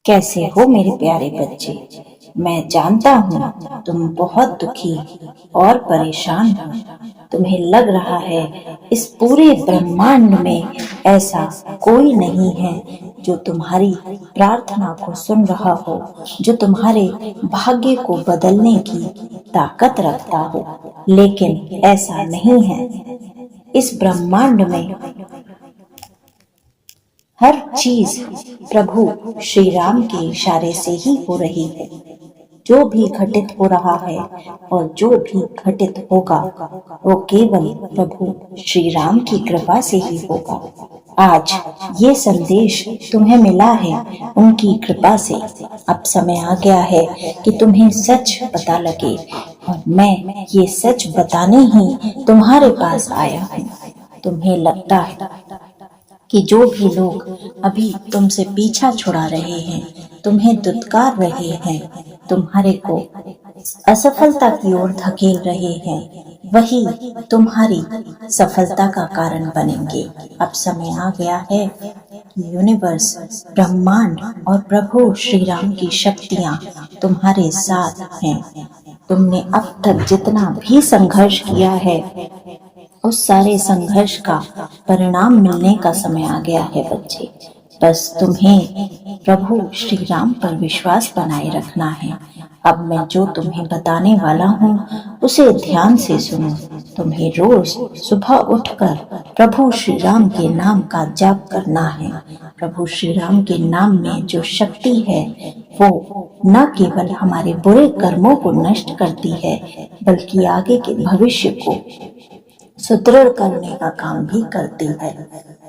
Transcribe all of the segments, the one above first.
कैसे हो मेरे प्यारे बच्चे। मैं जानता हूँ तुम बहुत दुखी और परेशान हो। तुम्हें लग रहा है इस पूरे ब्रह्मांड में ऐसा कोई नहीं है जो तुम्हारी प्रार्थना को सुन रहा हो, जो तुम्हारे भाग्य को बदलने की ताकत रखता हो। लेकिन ऐसा नहीं है। इस ब्रह्मांड में हर चीज प्रभु श्री राम के इशारे से ही हो रही है। जो भी घटित हो रहा है और जो भी घटित होगा वो केवल प्रभु श्री राम की कृपा से ही होगा। आज ये संदेश तुम्हें मिला है उनकी कृपा से। अब समय आ गया है कि तुम्हें सच पता लगे और मैं ये सच बताने ही तुम्हारे पास आया हूँ। तुम्हें लगता है कि जो भी लोग अभी तुमसे पीछा छुड़ा रहे हैं, तुम्हें दुत्कार रहे हैं, तुम्हारे को असफलता की ओर धकेल रहे हैं, वही तुम्हारी सफलता का कारण बनेंगे। अब समय आ गया है कि यूनिवर्स, ब्रह्मांड और प्रभु श्री राम की शक्तियां तुम्हारे साथ हैं। तुमने अब तक जितना भी संघर्ष किया है उस सारे संघर्ष का परिणाम मिलने का समय आ गया है बच्चे। बस तुम्हें प्रभु श्री राम पर विश्वास बनाए रखना है। अब मैं जो तुम्हें बताने वाला हूँ उसे ध्यान से सुनो। तुम्हें रोज सुबह उठकर प्रभु श्री राम के नाम का जाप करना है। प्रभु श्री राम के नाम में जो शक्ति है वो न केवल हमारे बुरे कर्मों को नष्ट करती है बल्कि आगे के भविष्य को सुदृढ़ करने का काम भी करती है।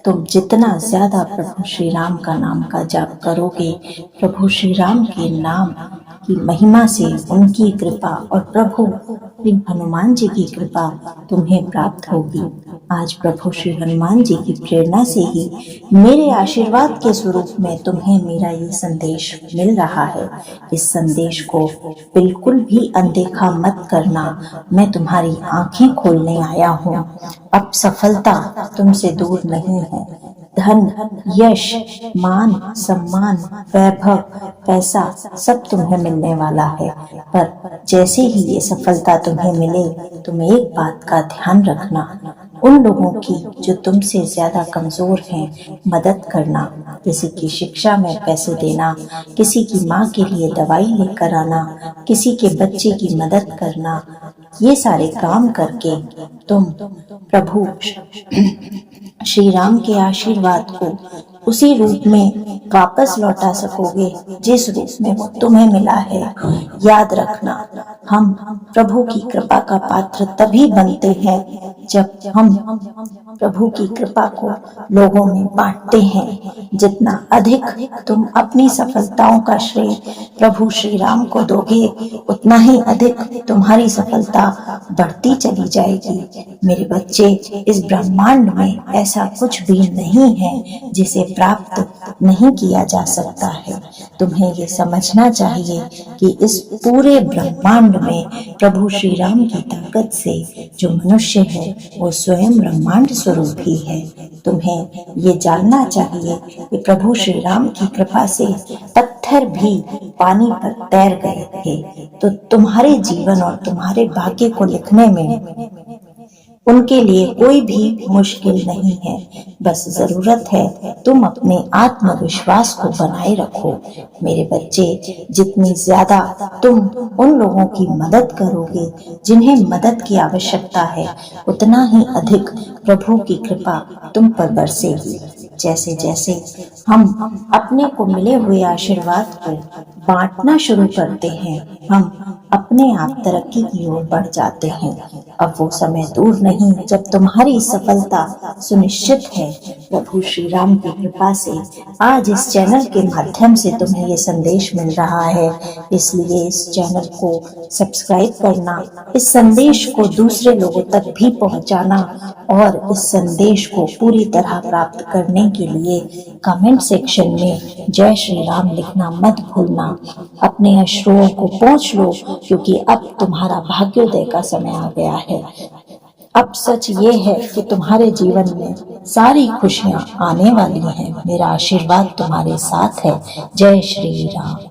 तुम जितना ज्यादा प्रभु श्री राम का नाम का जाप करोगे, प्रभु श्री राम के नाम की महिमा से उनकी कृपा और प्रभु श्री हनुमान जी की कृपा तुम्हें प्राप्त होगी। आज प्रभु श्री हनुमान जी की प्रेरणा से ही मेरे आशीर्वाद के स्वरूप में तुम्हें मेरा ये संदेश मिल रहा है। इस संदेश को बिल्कुल भी अनदेखा मत करना। मैं तुम्हारी आंखें खोलने आया हूँ। अब सफलता तुमसे दूर नहीं है। धन, यश, मान, सम्मान, वैभव, पैसा सब तुम्हें मिलने वाला है। पर जैसे ही ये सफलता तुम्हें मिले, तुम एक बात का ध्यान रखना। उन लोगों की जो तुमसे ज्यादा कमजोर हैं मदद करना। किसी की शिक्षा में पैसे देना, किसी की माँ के लिए दवाई लेकर आना, किसी के बच्चे की मदद करना, ये सारे काम करके तुम प्रभु श्री राम के आशीर्वाद को उसी रूप में वापस लौटा सकोगे जिस रूप में वो तुम्हें मिला है। याद रखना, हम प्रभु की कृपा का पात्र तभी बनते हैं जब हम प्रभु की कृपा को लोगों में बांटते हैं। जितना अधिक तुम अपनी सफलताओं का श्रेय प्रभु श्री राम को दोगे, उतना ही अधिक तुम्हारी सफलता बढ़ती चली जाएगी। मेरे बच्चे, इस ब्रह्मांड में ऐसा कुछ भी नहीं है जिसे प्राप्त नहीं किया जा सकता है। तुम्हें ये समझना चाहिए कि इस पूरे ब्रह्मांड में प्रभु श्री राम की ताकत से जो मनुष्य है वो स्वयं ब्रह्मांड स्वरूप ही है। तुम्हें ये जानना चाहिए कि प्रभु श्री राम की कृपा से पत्थर भी पानी पर तैर गए थे। तो तुम्हारे जीवन और तुम्हारे भाग्य को लिखने में उनके लिए कोई भी मुश्किल नहीं है। बस जरूरत है तुम अपने आत्मविश्वास को बनाए रखो। मेरे बच्चे, जितनी ज्यादा तुम उन लोगों की मदद करोगे जिन्हें मदद की आवश्यकता है, उतना ही अधिक प्रभु की कृपा तुम पर बरसेगी। जैसे जैसे हम अपने को मिले हुए आशीर्वाद को बांटना शुरू करते हैं, हम अपने आप तरक्की की ओर बढ़ जाते हैं। अब वो समय दूर नहीं जब तुम्हारी सफलता सुनिश्चित है। प्रभु श्री राम की कृपा से आज इस चैनल के माध्यम से तुम्हें ये संदेश मिल रहा है, इसलिए इस चैनल को सब्सक्राइब करना, इस संदेश को दूसरे लोगों तक भी पहुंचाना और इस संदेश को पूरी तरह प्राप्त करने के लिए कमेंट सेक्शन में जय श्री राम लिखना मत भूलना। अपने अश्रुओं को पोंछ लो, क्योंकि अब तुम्हारा भाग्योदय का समय आ गया है। अब सच ये है कि तुम्हारे जीवन में सारी खुशियां आने वाली हैं। मेरा आशीर्वाद तुम्हारे साथ है। जय श्री राम।